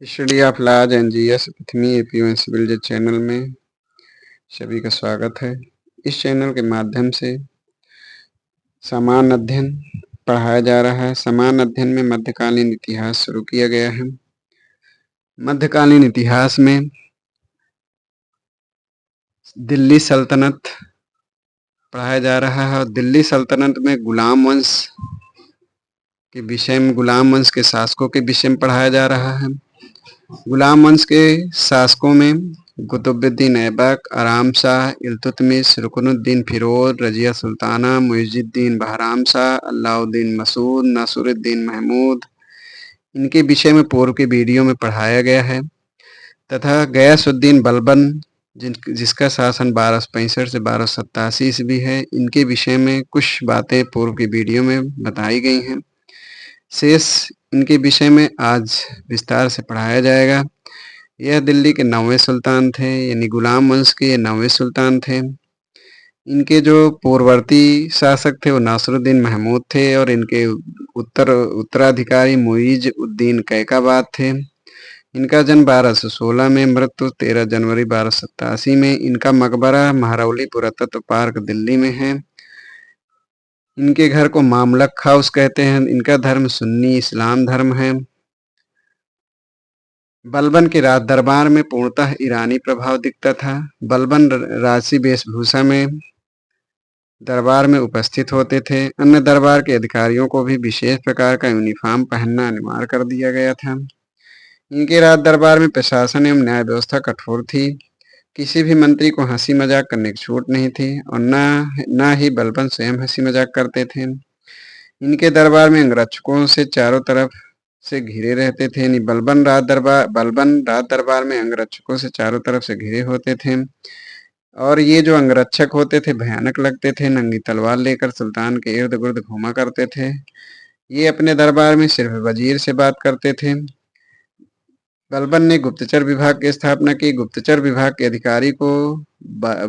Study of laws NGS प्रथमी APM civil जज channel में सभी का स्वागत है। इस चैनल के माध्यम से सामान्य अध्ययन पढ़ाया जा रहा है। सामान्य अध्ययन में मध्यकालीन इतिहास शुरू किया गया है। मध्यकालीन इतिहास में दिल्ली सल्तनत पढ़ाया जा रहा है और दिल्ली सल्तनत में गुलाम वंश के विषय में, गुलाम वंश के शासकों के विषय में पढ़ाया जा रहा है। गुलाम वंश के शासकों में कुतुबुद्दीन ऐबक, आराम शाह, इल्तुतमिश, रुकनुद्दीन फिरोज, रजिया सुल्ताना, मुइजुद्दीन बहराम शाह, अलाउद्दीन मसूद, नासिरुद्दीन महमूद, इनके विषय में पूर्व के वीडियो में पढ़ाया गया है। तथा गयासुद्दीन बलबन जिसका शासन 1265 से 1287 ईस्वी है, इनके विषय में कुछ बातें पूर्व की वीडियो में बताई गई हैं। शेष इनके विषय में आज विस्तार से पढ़ाया जाएगा। यह दिल्ली के 9वें सुल्तान थे, यानी गुलाम वंश के 9वें सुल्तान थे। इनके जो पूर्ववर्ती शासक थे वो नासिरुद्दीन महमूद थे और इनके उत्तराधिकारी मुइज उद्दीन कैकाबाद थे। इनका जन्म 1216 में, मृत्यु 13 जनवरी 1287 में। इनका मकबरा महरौली पुरातत्व पार्क दिल्ली में है। इनके घर को मामलक हाउस कहते हैं। इनका धर्म सुन्नी इस्लाम धर्म है। बलबन के राज दरबार में पूर्णतः ईरानी प्रभाव दिखता था। बलबन राजसी वेशभूषा में दरबार में उपस्थित होते थे। अन्य दरबार के अधिकारियों को भी विशेष प्रकार का यूनिफॉर्म पहनना अनिवार्य कर दिया गया था। इनके राज दरबार में प्रशासन एवं न्याय व्यवस्था कठोर थी। किसी भी मंत्री को हंसी मजाक करने की छूट नहीं थी और न ही बलबन स्वयं हंसी मजाक करते थे। इनके दरबार में अंगरक्षकों से चारों तरफ से घिरे रहते थे। यानी बलबन राज दरबार में अंगरक्षकों से चारों तरफ से घिरे होते थे और ये जो अंगरक्षक होते थे भयानक लगते थे। नंगी तलवार लेकर सुल्तान के इर्द गिर्द घूमा करते थे। ये अपने दरबार में सिर्फ वजीर से बात करते थे। बलबन ने गुप्तचर विभाग की स्थापना की। गुप्तचर विभाग के अधिकारी को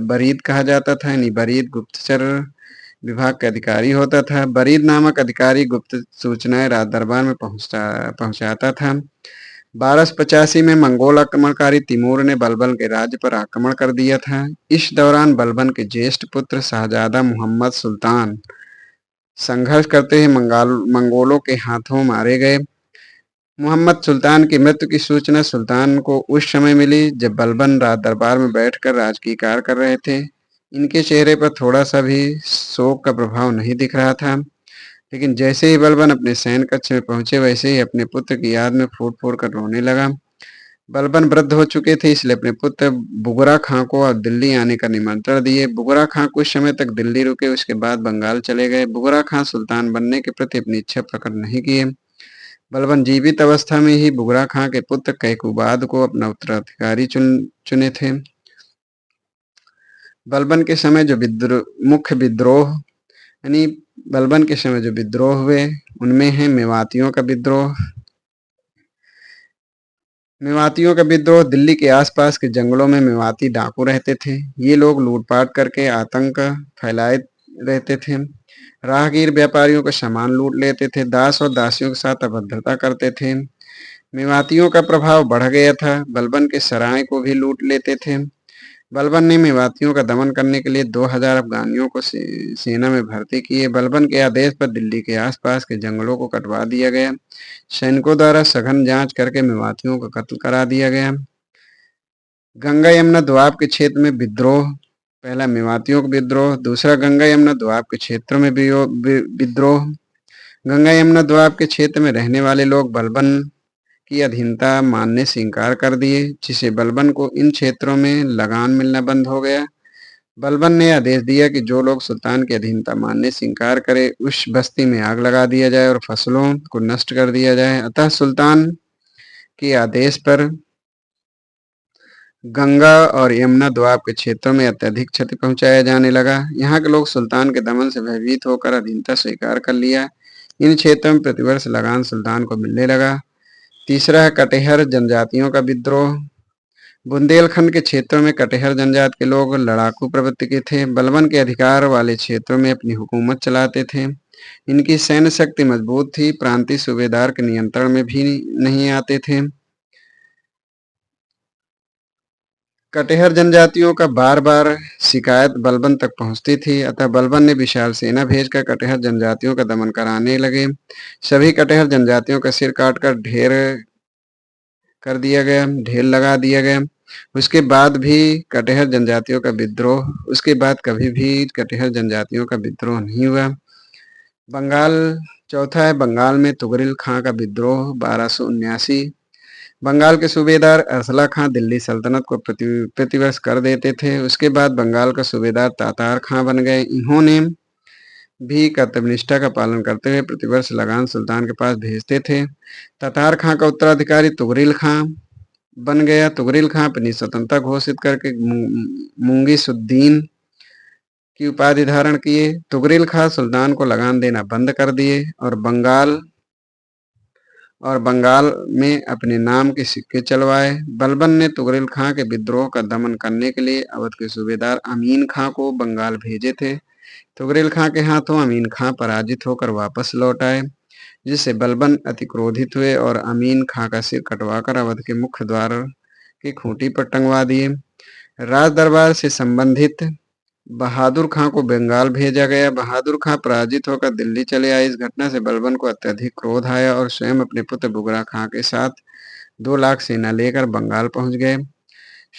बरीद कहा जाता था, यानी बरीद गुप्तचर विभाग का अधिकारी होता था। बरीद नामक अधिकारी गुप्त सूचनाएं राज दरबार में पहुंचाता था। 1285 में मंगोल आक्रमणकारी तिमूर ने बलबन के राज्य पर आक्रमण कर दिया था। इस दौरान बलबन के ज्येष्ठ पुत्र शाहजादा मुहम्मद सुल्तान संघर्ष करते हुए मंगोलों के हाथों मारे गए। मुहम्मद सुल्तान की मृत्यु की सूचना सुल्तान को उस समय मिली जब बलबन राज दरबार में बैठकर राजकीय कार्य कर रहे थे। इनके चेहरे पर थोड़ा सा भी शोक का प्रभाव नहीं दिख रहा था। लेकिन जैसे ही बलबन अपने शयन कक्ष में पहुंचे वैसे ही अपने पुत्र की याद में फूट फूट कर रोने लगा। बलबन वृद्ध हो चुके थे, इसलिए अपने पुत्र बुगरा खां को अब दिल्ली आने का निमंत्रण दिए। बुगरा खां कुछ समय तक दिल्ली रुके, उसके बाद बंगाल चले गए। बुगरा खां सुल्तान बनने के प्रति अपनी इच्छा प्रकट नहीं किए। बलबन जीवित अवस्था में ही बुगरा खां के पुत्र कैकुबाद को अपना उत्तराधिकारी चुने थे। बलबन के समय जो मुख्य विद्रोह यानी बलबन के समय जो विद्रोह हुए उनमें है मेवातियों का विद्रोह। मेवातियों का विद्रोह दिल्ली के आसपास के जंगलों में मेवाती डाकू रहते थे। ये लोग लूटपाट करके आतंक फैलाए रहते थे। राहगीर व्यापारियों का सामान लूट लेते थे। दास और दासियों के साथ अभद्रता करते थे। मेवातियों का प्रभाव बढ़ गया था। बलबन के सराय को भी लूट लेते थे। बलबन ने मेवातियों का दमन करने के लिए 2000 अफगानियों को सेना में भर्ती किए। बलबन के आदेश पर दिल्ली के आसपास के जंगलों को कटवा दिया गया। सैनिकों द्वारा सघन जांच करके मेवातियों का कत्ल करा दिया गया। गंगा यमुना दोआब के क्षेत्र में विद्रोह। पहला मेवातियों का विद्रोह, दूसरा गंगा यमुना दोआब के क्षेत्रों में विद्रोह। गंगा यमुना दोआब के क्षेत्र में रहने वाले लोग बलबन की अधीनता मानने से इंकार कर दिए, जिससे बलबन को इन क्षेत्रों में लगान मिलना बंद हो गया। बलबन ने आदेश दिया कि जो लोग सुल्तान की अधीनता मानने से इंकार करे उस बस्ती में आग लगा दिया जाए और फसलों को नष्ट कर दिया जाए। अतः सुल्तान के आदेश पर गंगा और यमुना दोआब के क्षेत्रों में अत्यधिक क्षति पहुंचाया जाने लगा। यहाँ के लोग सुल्तान के दमन से भयभीत होकर अधीनता स्वीकार कर लिया। इन क्षेत्रों में प्रतिवर्ष लगान सुल्तान को मिलने लगा। तीसरा है कटेहर जनजातियों का विद्रोह। बुंदेलखंड के क्षेत्रों में कटेहर जनजाति के लोग लड़ाकू प्रवृत्ति के थे। बलबन के अधिकार वाले क्षेत्रों में अपनी हुकूमत चलाते थे। इनकी सैन्य शक्ति मजबूत थी, प्रांतीय सूबेदार के नियंत्रण में भी नहीं आते थे। कटिहार जनजातियों का बार-बार शिकायत बलबन तक पहुंचती थी, अतः बलबन ने विशाल सेना भेजकर कटिहार जनजातियों का दमन कराने लगे। सभी कटिहार जनजातियों का सिर काटकर ढेर लगा दिया गया। उसके बाद कभी भी कटिहार जनजातियों का विद्रोह नहीं हुआ। बंगाल चौथा है बंगाल में तुगरिल खां का विद्रोह 1279। बंगाल के सूबेदार अरसला खां दिल्ली सल्तनत को प्रतिवर्ष कर देते थे। उसके बाद बंगाल का सूबेदार तातार खां बन गए। इन्होंने भी कर्तव्यनिष्ठा का पालन करते हुए प्रतिवर्ष लगान सुल्तान के पास भेजते थे। तातार खां का उत्तराधिकारी तुगरिल खां बन गया। तुगरिल खां अपनी स्वतंत्रता घोषित करके मुंगीसुद्दीन की उपाधि धारण किए। तुगरिल खां सुल्तान को लगान देना बंद कर दिए और बंगाल में अपने नाम के सिक्के चलवाए। बलबन ने तुगरिल खां के विद्रोह का दमन करने के लिए अवध के सूबेदार अमीन खां को बंगाल भेजे थे। तुगरिल खां के हाथों अमीन खां पराजित होकर वापस लौट आए, जिससे बलबन अति क्रोधित हुए और अमीन खां का सिर कटवाकर अवध के मुख्य द्वार की खूंटी पर टंगवा दिए। राज दरबार से संबंधित बहादुर खां को बंगाल भेजा गया। बहादुर खां पराजित होकर दिल्ली चले आए। इस घटना से बलबन को अत्यधिक क्रोध आया और स्वयं अपने पुत्र बुगरा खां के साथ 2 लाख सेना लेकर बंगाल पहुंच गए।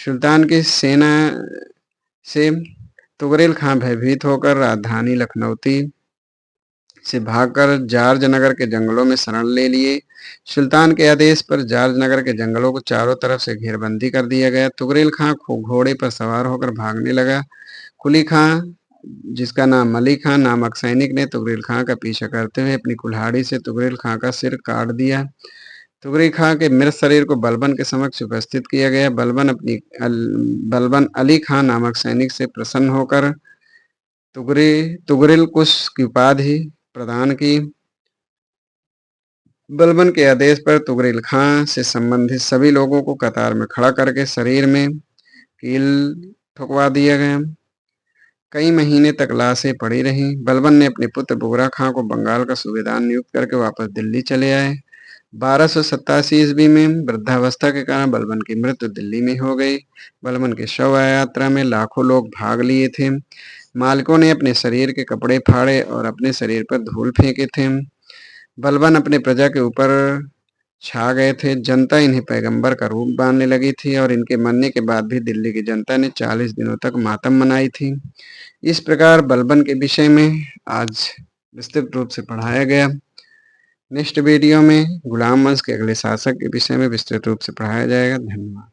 सुल्तान की सेना से तुगरिल खां भयभीत होकर राजधानी लखनऊती से भागकर जार्ज नगर के जंगलों में शरण ले लिए। सुल्तान के आदेश पर जार्ज नगर के जंगलों को चारों तरफ से घेरबंदी कर दिया गया। तुगरिल खां घोड़े पर सवार होकर भागने लगा। कुली खां, जिसका नाम मली खां नामक सैनिक ने तुगरिल खां का पीछा करते हुए अपनी कुल्हाड़ी से तुगरिल खां का सिर काट दिया। तुगरिल खां के मृत शरीर को बलबन के समक्ष उपस्थित किया गया। बलबन अली खां नामक सैनिक से प्रसन्न होकर तुगरिल कुश की उपाधि प्रदान की। बलबन के आदेश पर तुगरिल खां से संबंधित सभी लोगों को कतार में खड़ा करके शरीर में कील ठुकवा दिया गया। कई महीने तक लाशें पड़ी रहीं। बलबन ने अपने पुत्र बुगरा खां को बंगाल का सूबेदार नियुक्त करके वापस दिल्ली चले आए। 1287 ईस्वी में वृद्धावस्था के कारण बलबन की मृत्यु दिल्ली में हो गई। बलबन की शव यात्रा में लाखों लोग भाग लिए थे। मालिकों ने अपने शरीर के कपड़े फाड़े और अपने शरीर पर धूल फेंके थे। बलबन अपने प्रजा के ऊपर छा गए थे। जनता इन्हें पैगंबर का रूप मानने लगी थी और इनके मरने के बाद भी दिल्ली की जनता ने 40 दिनों तक मातम मनाई थी। इस प्रकार बलबन के विषय में आज विस्तृत रूप से पढ़ाया गया। नेक्स्ट वीडियो में गुलाम वंश के अगले शासक के विषय में विस्तृत रूप से पढ़ाया जाएगा। धन्यवाद।